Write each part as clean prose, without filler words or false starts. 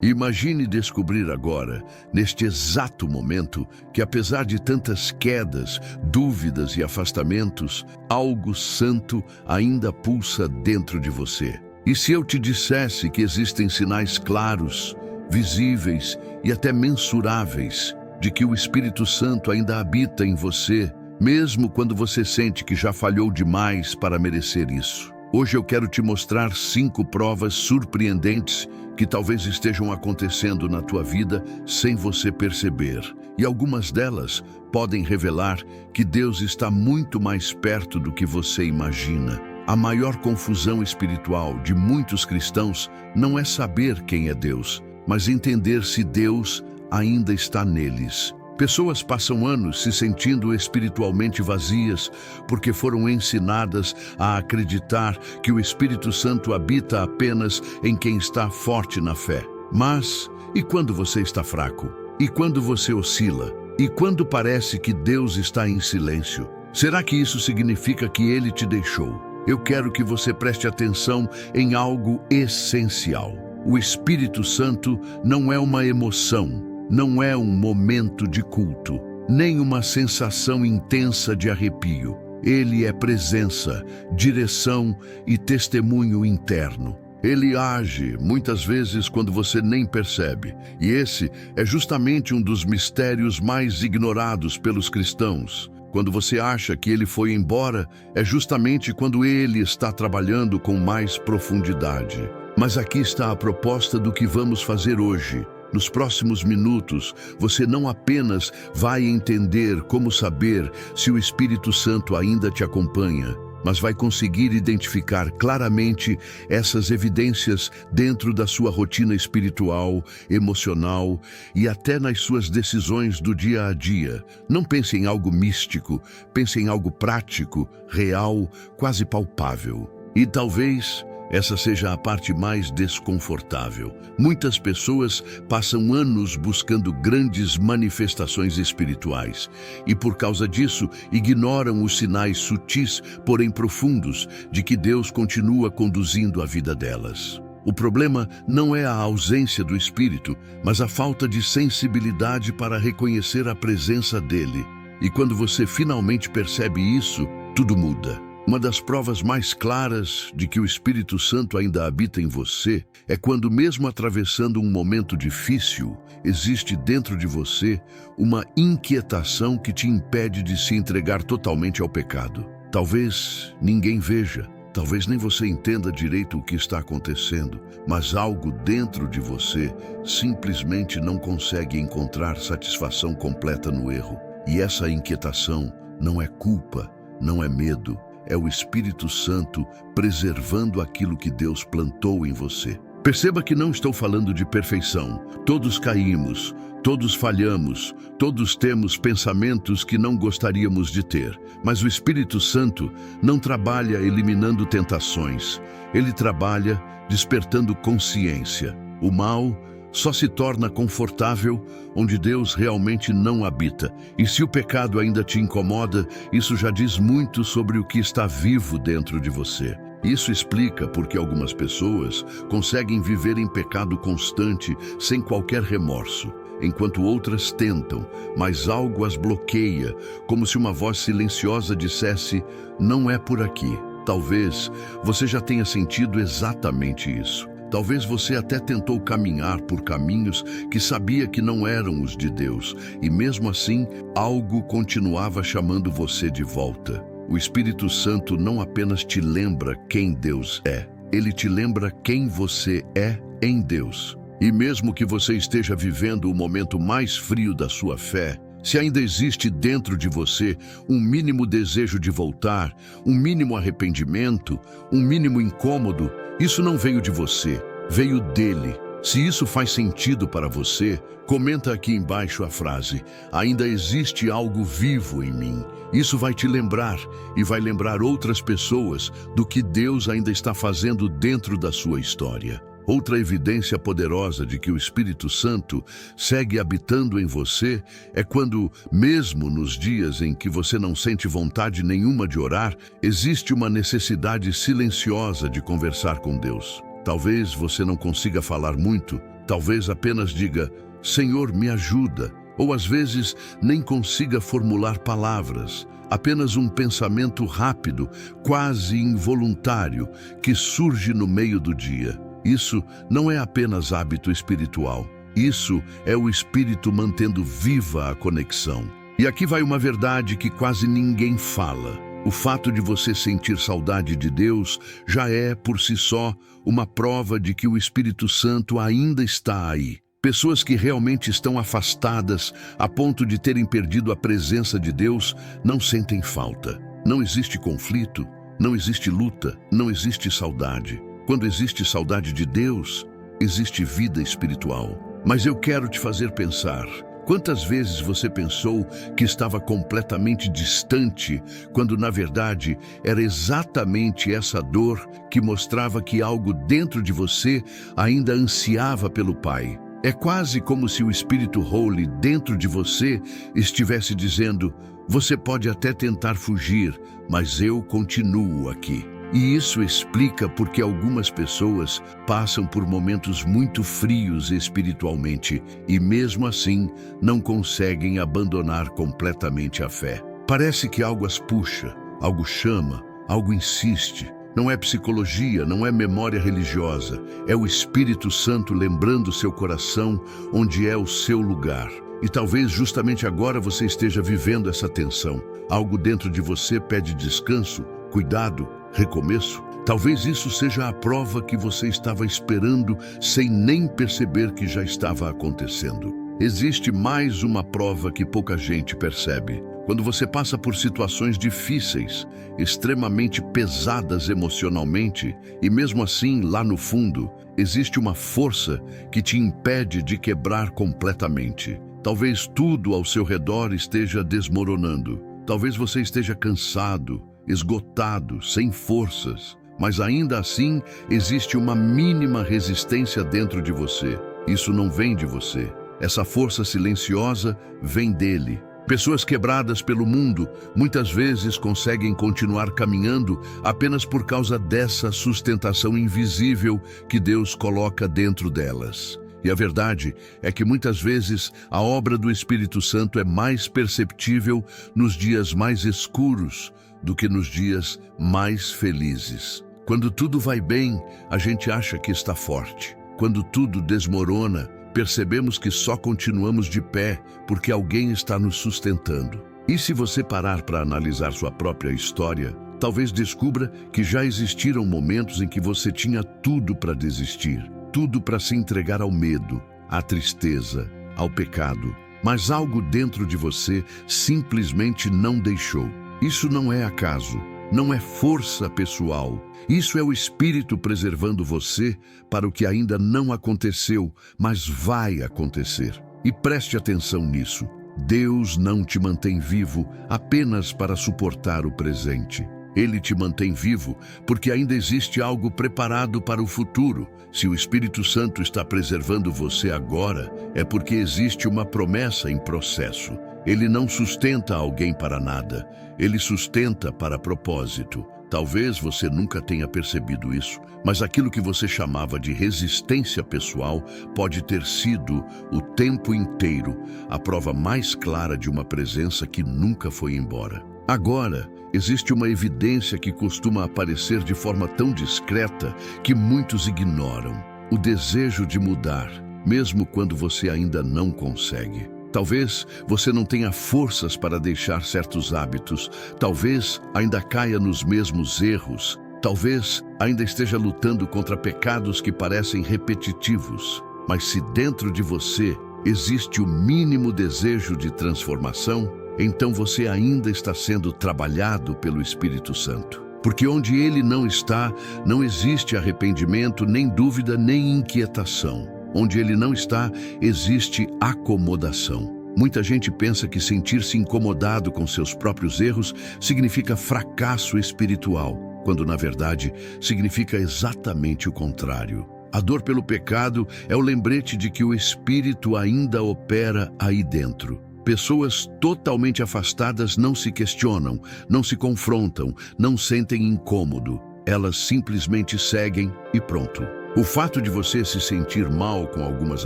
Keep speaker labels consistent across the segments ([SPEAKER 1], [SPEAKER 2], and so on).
[SPEAKER 1] Imagine descobrir agora, neste exato momento, que apesar de tantas quedas, dúvidas e afastamentos, algo santo ainda pulsa dentro de você. E se eu te dissesse que existem sinais claros, visíveis e até mensuráveis de que o Espírito Santo ainda habita em você, mesmo quando você sente que já falhou demais para merecer isso? Hoje eu quero te mostrar 5 provas surpreendentes que talvez estejam acontecendo na tua vida sem você perceber. E algumas delas podem revelar que Deus está muito mais perto do que você imagina. A maior confusão espiritual de muitos cristãos não é saber quem é Deus, mas entender se Deus ainda está neles. Pessoas passam anos se sentindo espiritualmente vazias porque foram ensinadas a acreditar que o Espírito Santo habita apenas em quem está forte na fé. Mas, e quando você está fraco? E quando você oscila? E quando parece que Deus está em silêncio? Será que isso significa que Ele te deixou? Eu quero que você preste atenção em algo essencial. O Espírito Santo não é uma emoção. Não é um momento de culto, nem uma sensação intensa de arrepio. Ele é presença, direção e testemunho interno. Ele age, muitas vezes, quando você nem percebe. E esse é justamente um dos mistérios mais ignorados pelos cristãos. Quando você acha que ele foi embora, é justamente quando ele está trabalhando com mais profundidade. Mas aqui está a proposta do que vamos fazer hoje. Nos próximos minutos, você não apenas vai entender como saber se o Espírito Santo ainda te acompanha, mas vai conseguir identificar claramente essas evidências dentro da sua rotina espiritual, emocional e até nas suas decisões do dia a dia. Não pense em algo místico, pense em algo prático, real, quase palpável. E talvez essa seja a parte mais desconfortável. Muitas pessoas passam anos buscando grandes manifestações espirituais e, por causa disso, ignoram os sinais sutis, porém profundos, de que Deus continua conduzindo a vida delas. O problema não é a ausência do Espírito, mas a falta de sensibilidade para reconhecer a presença dele. E quando você finalmente percebe isso, tudo muda. Uma das provas mais claras de que o Espírito Santo ainda habita em você é quando, mesmo atravessando um momento difícil, existe dentro de você uma inquietação que te impede de se entregar totalmente ao pecado. Talvez ninguém veja, talvez nem você entenda direito o que está acontecendo, mas algo dentro de você simplesmente não consegue encontrar satisfação completa no erro. E essa inquietação não é culpa, não é medo. É o Espírito Santo preservando aquilo que Deus plantou em você. Perceba que não estou falando de perfeição. Todos caímos, todos falhamos, todos temos pensamentos que não gostaríamos de ter. Mas o Espírito Santo não trabalha eliminando tentações. Ele trabalha despertando consciência. O mal só se torna confortável onde Deus realmente não habita. E se o pecado ainda te incomoda, isso já diz muito sobre o que está vivo dentro de você. Isso explica porque algumas pessoas conseguem viver em pecado constante sem qualquer remorso, enquanto outras tentam, mas algo as bloqueia, como se uma voz silenciosa dissesse: não é por aqui. Talvez você já tenha sentido exatamente isso. Talvez você até tentou caminhar por caminhos que sabia que não eram os de Deus, e mesmo assim, algo continuava chamando você de volta. O Espírito Santo não apenas te lembra quem Deus é, ele te lembra quem você é em Deus. E mesmo que você esteja vivendo o momento mais frio da sua fé, se ainda existe dentro de você um mínimo desejo de voltar, um mínimo arrependimento, um mínimo incômodo, isso não veio de você, veio dele. Se isso faz sentido para você, comenta aqui embaixo a frase: ainda existe algo vivo em mim. Isso vai te lembrar e vai lembrar outras pessoas do que Deus ainda está fazendo dentro da sua história. Outra evidência poderosa de que o Espírito Santo segue habitando em você é quando, mesmo nos dias em que você não sente vontade nenhuma de orar, existe uma necessidade silenciosa de conversar com Deus. Talvez você não consiga falar muito, talvez apenas diga, Senhor, me ajuda. Ou às vezes nem consiga formular palavras, apenas um pensamento rápido, quase involuntário, que surge no meio do dia. Isso não é apenas hábito espiritual. Isso é o Espírito mantendo viva a conexão. E aqui vai uma verdade que quase ninguém fala. O fato de você sentir saudade de Deus já é, por si só, uma prova de que o Espírito Santo ainda está aí. Pessoas que realmente estão afastadas a ponto de terem perdido a presença de Deus não sentem falta. Não existe conflito, não existe luta, não existe saudade. Quando existe saudade de Deus, existe vida espiritual. Mas eu quero te fazer pensar, quantas vezes você pensou que estava completamente distante, quando na verdade era exatamente essa dor que mostrava que algo dentro de você ainda ansiava pelo Pai? É quase como se o Espírito Holy dentro de você estivesse dizendo, você pode até tentar fugir, mas eu continuo aqui. E isso explica porque algumas pessoas passam por momentos muito frios espiritualmente e mesmo assim não conseguem abandonar completamente a fé. Parece que algo as puxa, algo chama, algo insiste. Não é psicologia, não é memória religiosa, é o Espírito Santo lembrando seu coração onde é o seu lugar. E talvez justamente agora você esteja vivendo essa tensão. Algo dentro de você pede descanso, cuidado, recomeço. Talvez isso seja a prova que você estava esperando sem nem perceber que já estava acontecendo. Existe mais uma prova que pouca gente percebe. Quando você passa por situações difíceis, extremamente pesadas emocionalmente, e mesmo assim, lá no fundo, existe uma força que te impede de quebrar completamente. Talvez tudo ao seu redor esteja desmoronando. Talvez você esteja cansado, esgotado, sem forças. Mas ainda assim, existe uma mínima resistência dentro de você. Isso não vem de você. Essa força silenciosa vem dele. Pessoas quebradas pelo mundo muitas vezes conseguem continuar caminhando apenas por causa dessa sustentação invisível que Deus coloca dentro delas. E a verdade é que muitas vezes a obra do Espírito Santo é mais perceptível nos dias mais escuros do que nos dias mais felizes. Quando tudo vai bem, a gente acha que está forte. Quando tudo desmorona, percebemos que só continuamos de pé porque alguém está nos sustentando. E se você parar para analisar sua própria história, talvez descubra que já existiram momentos em que você tinha tudo para desistir, tudo para se entregar ao medo, à tristeza, ao pecado, mas algo dentro de você simplesmente não deixou. Isso não é acaso, não é força pessoal. Isso é o Espírito preservando você para o que ainda não aconteceu, mas vai acontecer. E preste atenção nisso. Deus não te mantém vivo apenas para suportar o presente. Ele te mantém vivo porque ainda existe algo preparado para o futuro. Se o Espírito Santo está preservando você agora, é porque existe uma promessa em processo. Ele não sustenta alguém para nada, ele sustenta para propósito. Talvez você nunca tenha percebido isso, mas aquilo que você chamava de resistência pessoal pode ter sido, o tempo inteiro, a prova mais clara de uma presença que nunca foi embora. Agora, existe uma evidência que costuma aparecer de forma tão discreta que muitos ignoram: o desejo de mudar, mesmo quando você ainda não consegue. Talvez você não tenha forças para deixar certos hábitos, talvez ainda caia nos mesmos erros, talvez ainda esteja lutando contra pecados que parecem repetitivos. Mas se dentro de você existe o mínimo desejo de transformação, então você ainda está sendo trabalhado pelo Espírito Santo. Porque onde ele não está, não existe arrependimento, nem dúvida, nem inquietação. Onde ele não está, existe acomodação. Muita gente pensa que sentir-se incomodado com seus próprios erros significa fracasso espiritual, quando na verdade significa exatamente o contrário. A dor pelo pecado é o lembrete de que o Espírito ainda opera aí dentro. Pessoas totalmente afastadas não se questionam, não se confrontam, não sentem incômodo. Elas simplesmente seguem e pronto. O fato de você se sentir mal com algumas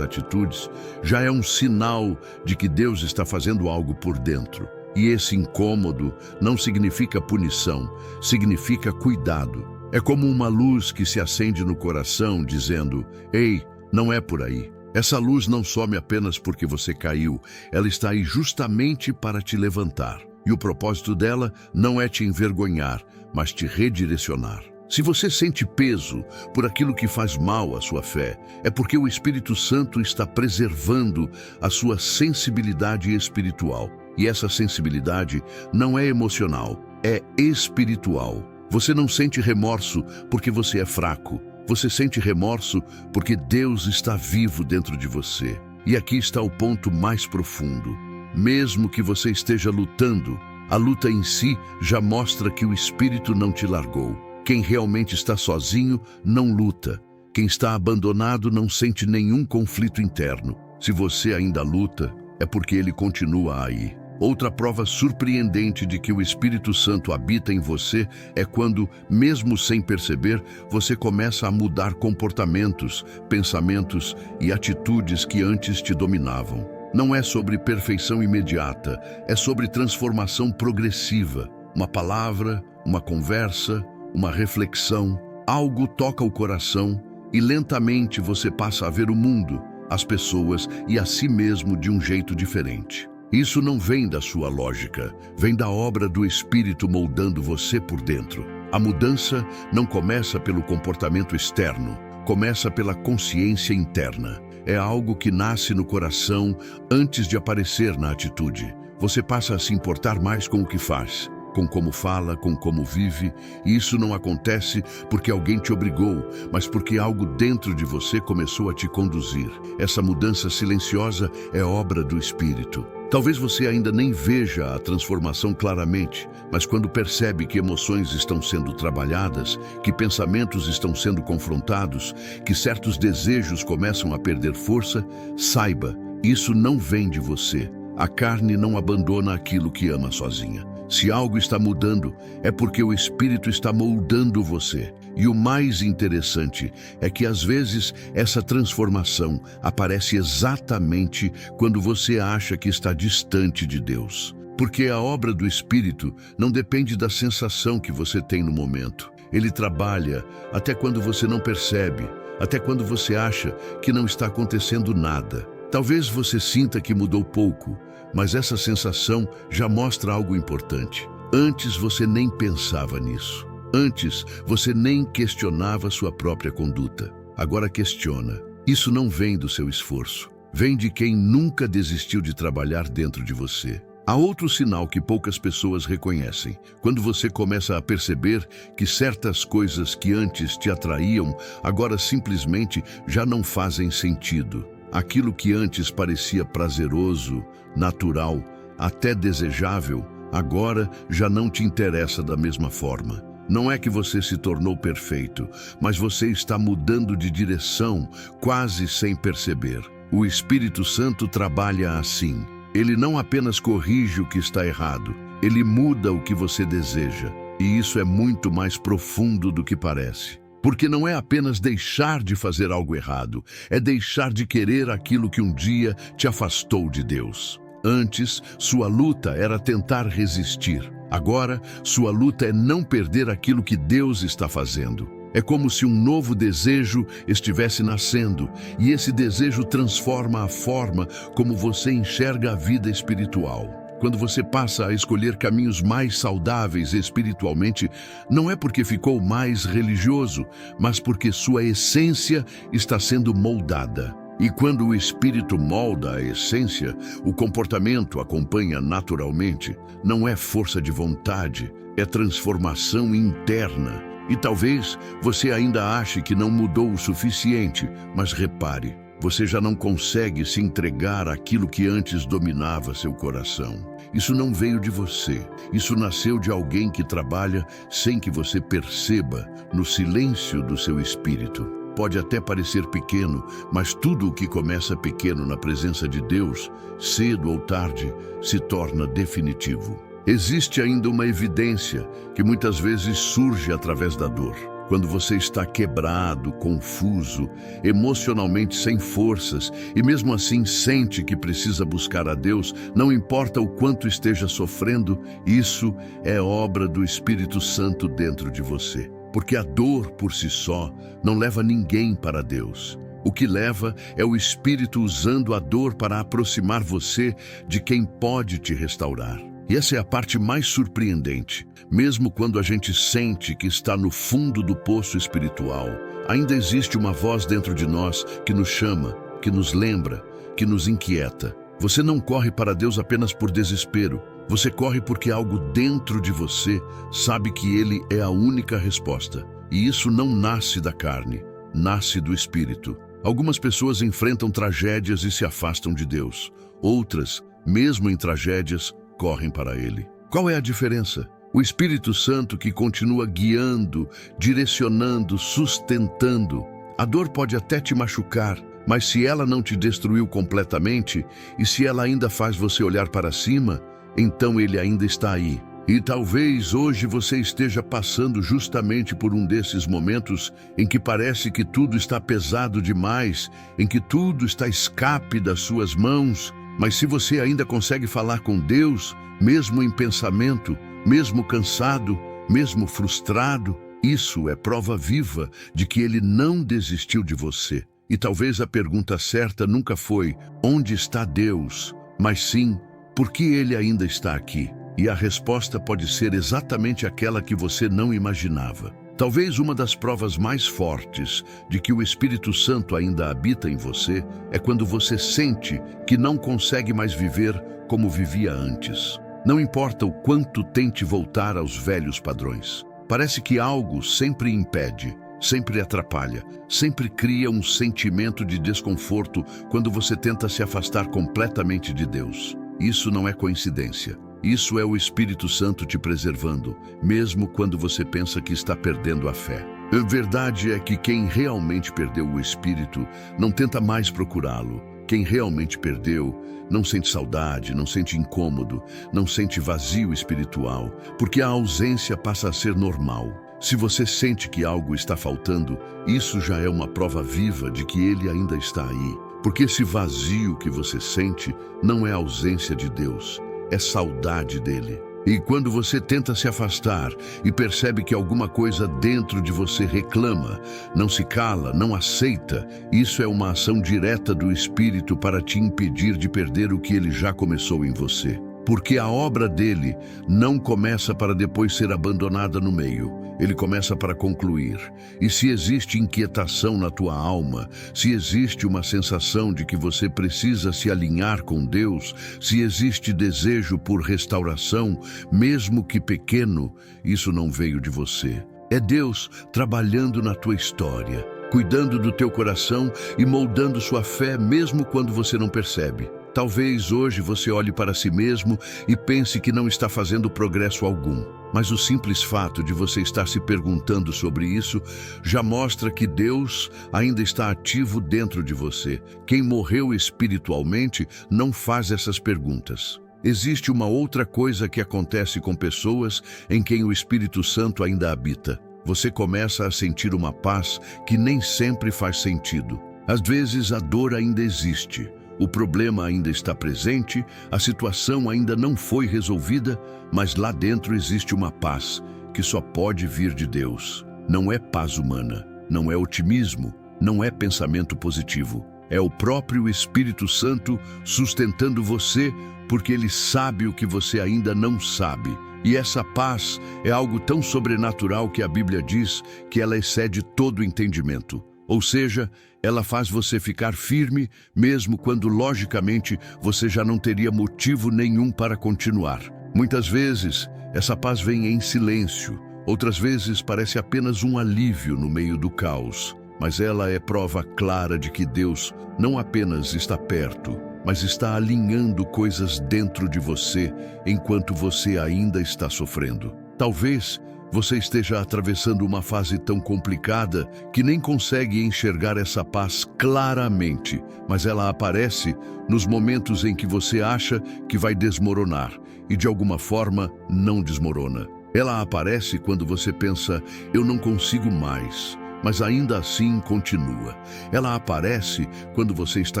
[SPEAKER 1] atitudes já é um sinal de que Deus está fazendo algo por dentro. E esse incômodo não significa punição, significa cuidado. É como uma luz que se acende no coração dizendo: ei, não é por aí. Essa luz não some apenas porque você caiu, ela está aí justamente para te levantar. E o propósito dela não é te envergonhar, mas te redirecionar. Se você sente peso por aquilo que faz mal à sua fé, é porque o Espírito Santo está preservando a sua sensibilidade espiritual. E essa sensibilidade não é emocional, é espiritual. Você não sente remorso porque você é fraco. Você sente remorso porque Deus está vivo dentro de você. E aqui está o ponto mais profundo. Mesmo que você esteja lutando, a luta em si já mostra que o Espírito não te largou. Quem realmente está sozinho não luta. Quem está abandonado não sente nenhum conflito interno. Se você ainda luta, é porque ele continua aí. Outra prova surpreendente de que o Espírito Santo habita em você é quando, mesmo sem perceber, você começa a mudar comportamentos, pensamentos e atitudes que antes te dominavam. Não é sobre perfeição imediata, é sobre transformação progressiva. Uma palavra, uma conversa, uma reflexão, algo toca o coração e lentamente você passa a ver o mundo, as pessoas e a si mesmo de um jeito diferente. Isso não vem da sua lógica, vem da obra do Espírito moldando você por dentro. A mudança não começa pelo comportamento externo, começa pela consciência interna. É algo que nasce no coração antes de aparecer na atitude. Você passa a se importar mais com o que faz, com como fala, com como vive, e isso não acontece porque alguém te obrigou, mas porque algo dentro de você começou a te conduzir. Essa mudança silenciosa é obra do Espírito. Talvez você ainda nem veja a transformação claramente, mas quando percebe que emoções estão sendo trabalhadas, que pensamentos estão sendo confrontados, que certos desejos começam a perder força, saiba, isso não vem de você. A carne não abandona aquilo que ama sozinha. Se algo está mudando, é porque o Espírito está moldando você. E o mais interessante é que às vezes essa transformação aparece exatamente quando você acha que está distante de Deus. Porque a obra do Espírito não depende da sensação que você tem no momento. Ele trabalha até quando você não percebe, até quando você acha que não está acontecendo nada. Talvez você sinta que mudou pouco, mas essa sensação já mostra algo importante. Antes você nem pensava nisso. Antes você nem questionava sua própria conduta. Agora questiona. Isso não vem do seu esforço. Vem de quem nunca desistiu de trabalhar dentro de você. Há outro sinal que poucas pessoas reconhecem. Quando você começa a perceber que certas coisas que antes te atraíam, agora simplesmente já não fazem sentido. Aquilo que antes parecia prazeroso, natural, até desejável, agora já não te interessa da mesma forma. Não é que você se tornou perfeito, mas você está mudando de direção, quase sem perceber. O Espírito Santo trabalha assim. Ele não apenas corrige o que está errado, ele muda o que você deseja. E isso é muito mais profundo do que parece. Porque não é apenas deixar de fazer algo errado, é deixar de querer aquilo que um dia te afastou de Deus. Antes, sua luta era tentar resistir. Agora, sua luta é não perder aquilo que Deus está fazendo. É como se um novo desejo estivesse nascendo, e esse desejo transforma a forma como você enxerga a vida espiritual. Quando você passa a escolher caminhos mais saudáveis espiritualmente, não é porque ficou mais religioso, mas porque sua essência está sendo moldada. E quando o Espírito molda a essência, o comportamento acompanha naturalmente. Não é força de vontade, é transformação interna. E talvez você ainda ache que não mudou o suficiente, mas repare, você já não consegue se entregar àquilo que antes dominava seu coração. Isso não veio de você, isso nasceu de alguém que trabalha sem que você perceba, no silêncio do seu espírito. Pode até parecer pequeno, mas tudo o que começa pequeno na presença de Deus, cedo ou tarde, se torna definitivo. Existe ainda uma evidência que muitas vezes surge através da dor. Quando você está quebrado, confuso, emocionalmente sem forças e mesmo assim sente que precisa buscar a Deus, não importa o quanto esteja sofrendo, isso é obra do Espírito Santo dentro de você. Porque a dor por si só não leva ninguém para Deus. O que leva é o Espírito usando a dor para aproximar você de quem pode te restaurar. E essa é a parte mais surpreendente. Mesmo quando a gente sente que está no fundo do poço espiritual, ainda existe uma voz dentro de nós que nos chama, que nos lembra, que nos inquieta. Você não corre para Deus apenas por desespero. Você corre porque algo dentro de você sabe que Ele é a única resposta. E isso não nasce da carne, nasce do Espírito. Algumas pessoas enfrentam tragédias e se afastam de Deus. Outras, mesmo em tragédias, correm para Ele. Qual é a diferença? O Espírito Santo que continua guiando, direcionando, sustentando. A dor pode até te machucar, mas se ela não te destruiu completamente e se ela ainda faz você olhar para cima, então Ele ainda está aí. E talvez hoje você esteja passando justamente por um desses momentos em que parece que tudo está pesado demais, em que tudo está escape das suas mãos. Mas se você ainda consegue falar com Deus, mesmo em pensamento, mesmo cansado, mesmo frustrado, isso é prova viva de que Ele não desistiu de você. E talvez a pergunta certa nunca foi onde está Deus, mas sim por que Ele ainda está aqui. E a resposta pode ser exatamente aquela que você não imaginava. Talvez uma das provas mais fortes de que o Espírito Santo ainda habita em você é quando você sente que não consegue mais viver como vivia antes. Não importa o quanto tente voltar aos velhos padrões. Parece que algo sempre impede, sempre atrapalha, sempre cria um sentimento de desconforto quando você tenta se afastar completamente de Deus. Isso não é coincidência. Isso é o Espírito Santo te preservando, mesmo quando você pensa que está perdendo a fé. A verdade é que quem realmente perdeu o Espírito não tenta mais procurá-lo. Quem realmente perdeu não sente saudade, não sente incômodo, não sente vazio espiritual, porque a ausência passa a ser normal. Se você sente que algo está faltando, isso já é uma prova viva de que Ele ainda está aí. Porque esse vazio que você sente não é ausência de Deus, é saudade dele. E quando você tenta se afastar e percebe que alguma coisa dentro de você reclama, não se cala, não aceita, isso é uma ação direta do Espírito para te impedir de perder o que ele já começou em você. Porque a obra dele não começa para depois ser abandonada no meio. Ele começa para concluir. E se existe inquietação na tua alma, se existe uma sensação de que você precisa se alinhar com Deus, se existe desejo por restauração, mesmo que pequeno, isso não veio de você. É Deus trabalhando na tua história, cuidando do teu coração e moldando sua fé mesmo quando você não percebe. Talvez hoje você olhe para si mesmo e pense que não está fazendo progresso algum. Mas o simples fato de você estar se perguntando sobre isso já mostra que Deus ainda está ativo dentro de você. Quem morreu espiritualmente não faz essas perguntas. Existe uma outra coisa que acontece com pessoas em quem o Espírito Santo ainda habita. Você começa a sentir uma paz que nem sempre faz sentido. Às vezes a dor ainda existe. O problema ainda está presente, a situação ainda não foi resolvida, mas lá dentro existe uma paz que só pode vir de Deus. Não é paz humana, não é otimismo, não é pensamento positivo. É o próprio Espírito Santo sustentando você porque ele sabe o que você ainda não sabe. E essa paz é algo tão sobrenatural que a Bíblia diz que ela excede todo entendimento. Ou seja, ela faz você ficar firme, mesmo quando, logicamente, você já não teria motivo nenhum para continuar. Muitas vezes, essa paz vem em silêncio. Outras vezes, parece apenas um alívio no meio do caos. Mas ela é prova clara de que Deus não apenas está perto, mas está alinhando coisas dentro de você enquanto você ainda está sofrendo. Talvez você esteja atravessando uma fase tão complicada que nem consegue enxergar essa paz claramente, mas ela aparece nos momentos em que você acha que vai desmoronar e de alguma forma não desmorona. Ela aparece quando você pensa, eu não consigo mais, mas ainda assim continua. Ela aparece quando você está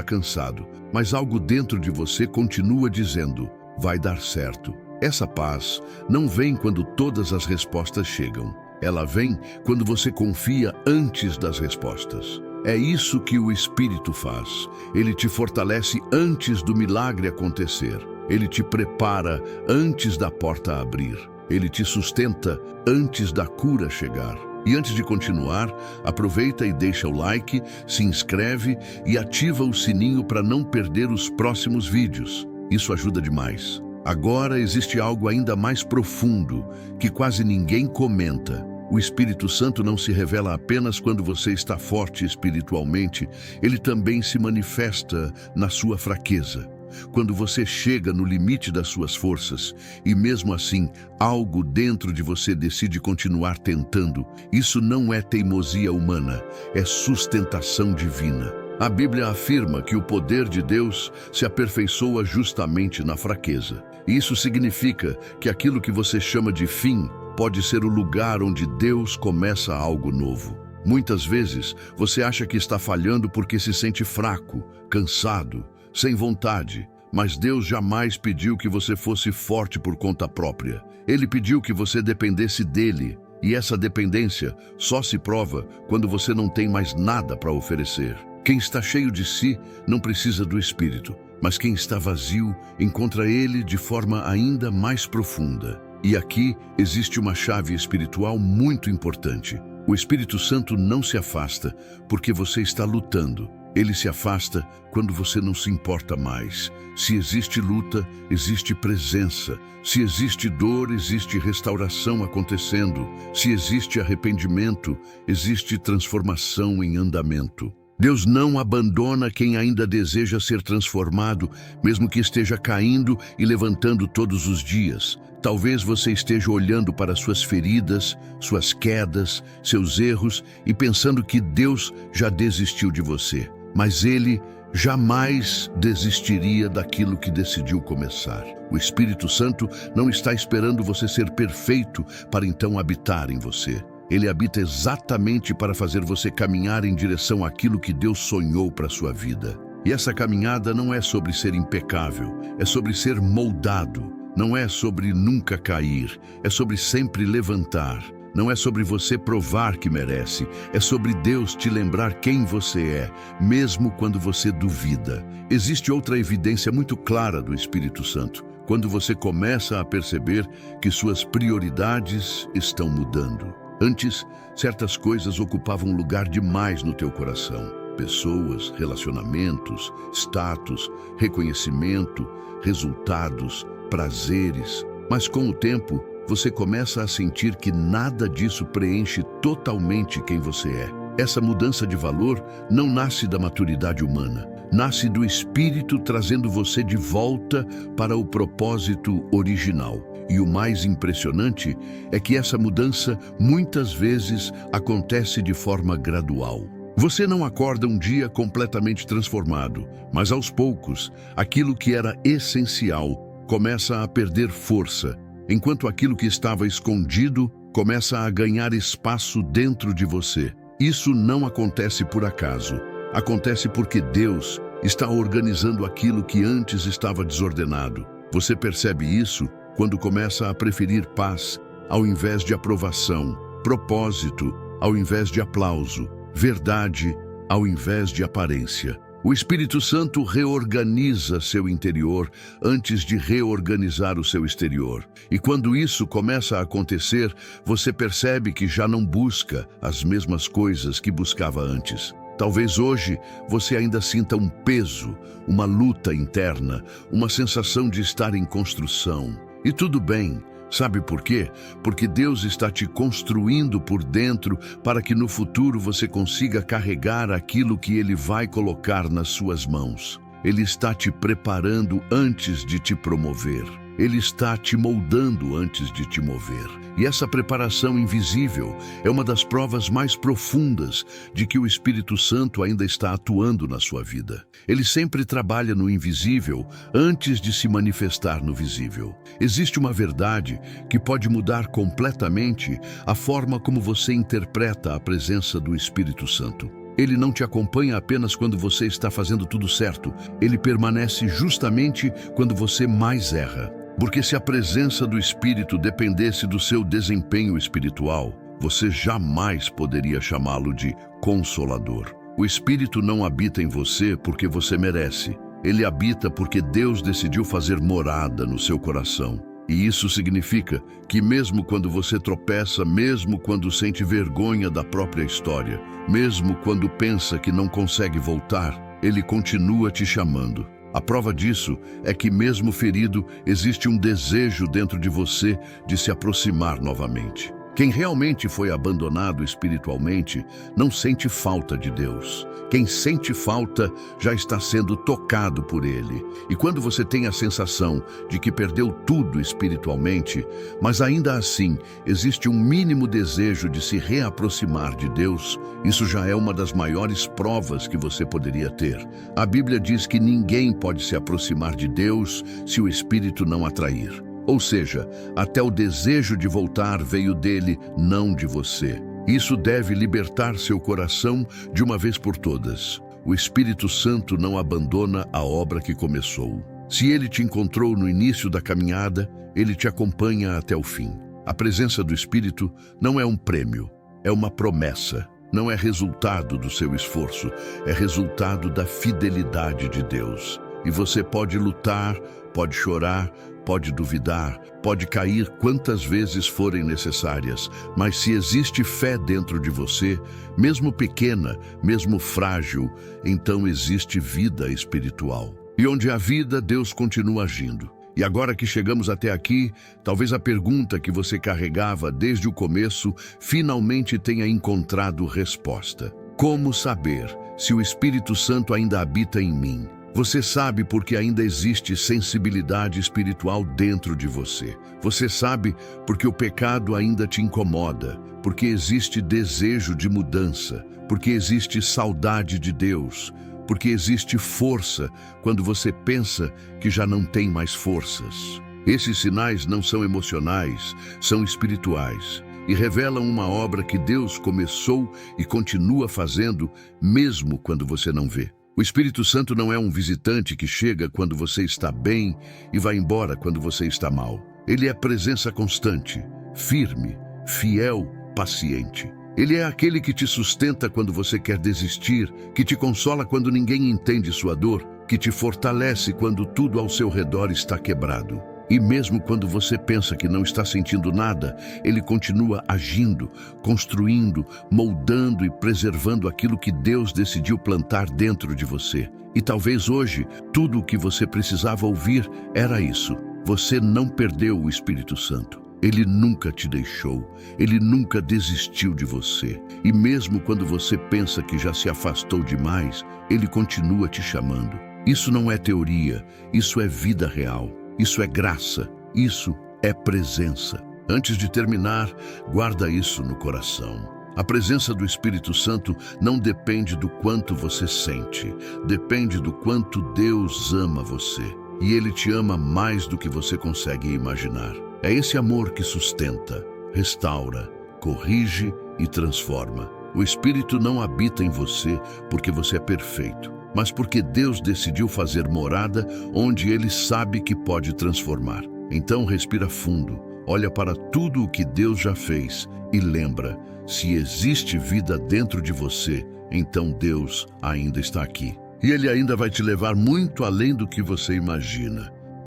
[SPEAKER 1] cansado, mas algo dentro de você continua dizendo, vai dar certo. Essa paz não vem quando todas as respostas chegam. Ela vem quando você confia antes das respostas. É isso que o Espírito faz. Ele te fortalece antes do milagre acontecer. Ele te prepara antes da porta abrir. Ele te sustenta antes da cura chegar. E antes de continuar, aproveita e deixa o like, se inscreve e ativa o sininho para não perder os próximos vídeos. Isso ajuda demais. Agora existe algo ainda mais profundo, que quase ninguém comenta. O Espírito Santo não se revela apenas quando você está forte espiritualmente, ele também se manifesta na sua fraqueza. Quando você chega no limite das suas forças e mesmo assim algo dentro de você decide continuar tentando, isso não é teimosia humana, é sustentação divina. A Bíblia afirma que o poder de Deus se aperfeiçoa justamente na fraqueza. Isso significa que aquilo que você chama de fim pode ser o lugar onde Deus começa algo novo. Muitas vezes você acha que está falhando porque se sente fraco, cansado, sem vontade, mas Deus jamais pediu que você fosse forte por conta própria. Ele pediu que você dependesse dele, e essa dependência só se prova quando você não tem mais nada para oferecer. Quem está cheio de si não precisa do Espírito, mas quem está vazio encontra ele de forma ainda mais profunda. E aqui existe uma chave espiritual muito importante. O Espírito Santo não se afasta porque você está lutando. Ele se afasta quando você não se importa mais. Se existe luta, existe presença. Se existe dor, existe restauração acontecendo. Se existe arrependimento, existe transformação em andamento. Deus não abandona quem ainda deseja ser transformado, mesmo que esteja caindo e levantando todos os dias. Talvez você esteja olhando para suas feridas, suas quedas, seus erros e pensando que Deus já desistiu de você. Mas Ele jamais desistiria daquilo que decidiu começar. O Espírito Santo não está esperando você ser perfeito para então habitar em você. Ele habita exatamente para fazer você caminhar em direção àquilo que Deus sonhou para a sua vida. E essa caminhada não é sobre ser impecável, é sobre ser moldado. Não é sobre nunca cair, é sobre sempre levantar. Não é sobre você provar que merece, é sobre Deus te lembrar quem você é, mesmo quando você duvida. Existe outra evidência muito clara do Espírito Santo, quando você começa a perceber que suas prioridades estão mudando. Antes, certas coisas ocupavam lugar demais no teu coração. Pessoas, relacionamentos, status, reconhecimento, resultados, prazeres. Mas com o tempo, você começa a sentir que nada disso preenche totalmente quem você é. Essa mudança de valor não nasce da maturidade humana, nasce do Espírito trazendo você de volta para o propósito original. E o mais impressionante é que essa mudança muitas vezes acontece de forma gradual. Você não acorda um dia completamente transformado, mas aos poucos, aquilo que era essencial começa a perder força, enquanto aquilo que estava escondido começa a ganhar espaço dentro de você. Isso não acontece por acaso. Acontece porque Deus está organizando aquilo que antes estava desordenado. Você percebe isso quando começa a preferir paz ao invés de aprovação, propósito ao invés de aplauso, verdade ao invés de aparência. O Espírito Santo reorganiza seu interior antes de reorganizar o seu exterior. E quando isso começa a acontecer, você percebe que já não busca as mesmas coisas que buscava antes. Talvez hoje você ainda sinta um peso, uma luta interna, uma sensação de estar em construção. E tudo bem. Sabe por quê? Porque Deus está te construindo por dentro para que no futuro você consiga carregar aquilo que Ele vai colocar nas suas mãos. Ele está te preparando antes de te promover. Ele está te moldando antes de te mover. E essa preparação invisível é uma das provas mais profundas de que o Espírito Santo ainda está atuando na sua vida. Ele sempre trabalha no invisível antes de se manifestar no visível. Existe uma verdade que pode mudar completamente a forma como você interpreta a presença do Espírito Santo. Ele não te acompanha apenas quando você está fazendo tudo certo. Ele permanece justamente quando você mais erra. Porque se a presença do Espírito dependesse do seu desempenho espiritual, você jamais poderia chamá-lo de Consolador. O Espírito não habita em você porque você merece. Ele habita porque Deus decidiu fazer morada no seu coração. E isso significa que mesmo quando você tropeça, mesmo quando sente vergonha da própria história, mesmo quando pensa que não consegue voltar, Ele continua te chamando. A prova disso é que mesmo ferido, existe um desejo dentro de você de se aproximar novamente. Quem realmente foi abandonado espiritualmente não sente falta de Deus. Quem sente falta já está sendo tocado por Ele. E quando você tem a sensação de que perdeu tudo espiritualmente, mas ainda assim existe um mínimo desejo de se reaproximar de Deus, isso já é uma das maiores provas que você poderia ter. A Bíblia diz que ninguém pode se aproximar de Deus se o Espírito não atrair. Ou seja, até o desejo de voltar veio dele, não de você. Isso deve libertar seu coração de uma vez por todas. O Espírito Santo não abandona a obra que começou. Se ele te encontrou no início da caminhada, ele te acompanha até o fim. A presença do Espírito não é um prêmio, é uma promessa. Não é resultado do seu esforço, é resultado da fidelidade de Deus. E você pode lutar, pode chorar, pode duvidar, pode cair quantas vezes forem necessárias, mas se existe fé dentro de você, mesmo pequena, mesmo frágil, então existe vida espiritual. E onde há vida, Deus continua agindo. E agora que chegamos até aqui, talvez a pergunta que você carregava desde o começo finalmente tenha encontrado resposta. Como saber se o Espírito Santo ainda habita em mim? Você sabe porque ainda existe sensibilidade espiritual dentro de você. Você sabe porque o pecado ainda te incomoda, porque existe desejo de mudança, porque existe saudade de Deus, porque existe força quando você pensa que já não tem mais forças. Esses sinais não são emocionais, são espirituais e revelam uma obra que Deus começou e continua fazendo mesmo quando você não vê. O Espírito Santo não é um visitante que chega quando você está bem e vai embora quando você está mal. Ele é presença constante, firme, fiel, paciente. Ele é aquele que te sustenta quando você quer desistir, que te consola quando ninguém entende sua dor, que te fortalece quando tudo ao seu redor está quebrado. E mesmo quando você pensa que não está sentindo nada, Ele continua agindo, construindo, moldando e preservando aquilo que Deus decidiu plantar dentro de você. E talvez hoje, tudo o que você precisava ouvir era isso. Você não perdeu o Espírito Santo. Ele nunca te deixou. Ele nunca desistiu de você. E mesmo quando você pensa que já se afastou demais, Ele continua te chamando. Isso não é teoria, isso é vida real. Isso é graça, isso é presença. Antes de terminar, guarda isso no coração. A presença do Espírito Santo não depende do quanto você sente, depende do quanto Deus ama você. E Ele te ama mais do que você consegue imaginar. É esse amor que sustenta, restaura, corrige e transforma. O Espírito não habita em você porque você é perfeito, mas porque Deus decidiu fazer morada onde Ele sabe que pode transformar. Então respira fundo, olha para tudo o que Deus já fez e lembra, se existe vida dentro de você, então Deus ainda está aqui. E Ele ainda vai te levar muito além do que você imagina.